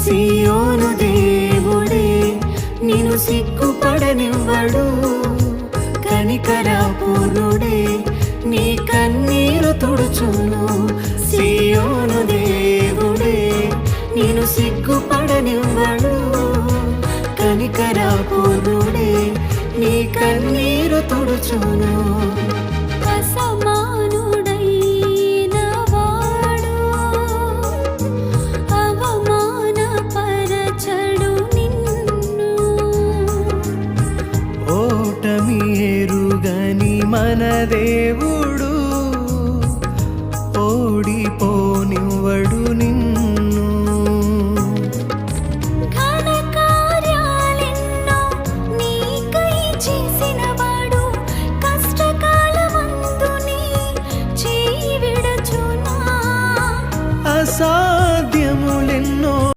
సియోను దేవుడే నిన్ను సిగ్గుపడనివ్వడు, కనికరపూర్ణుడే నీ కన్నీరు తుడుచును. సియోను దేవుడే నిన్ను సిగ్గుపడనివ్వడు, కనికరపూర్ణుడే నీ కన్నీరు తుడుచును.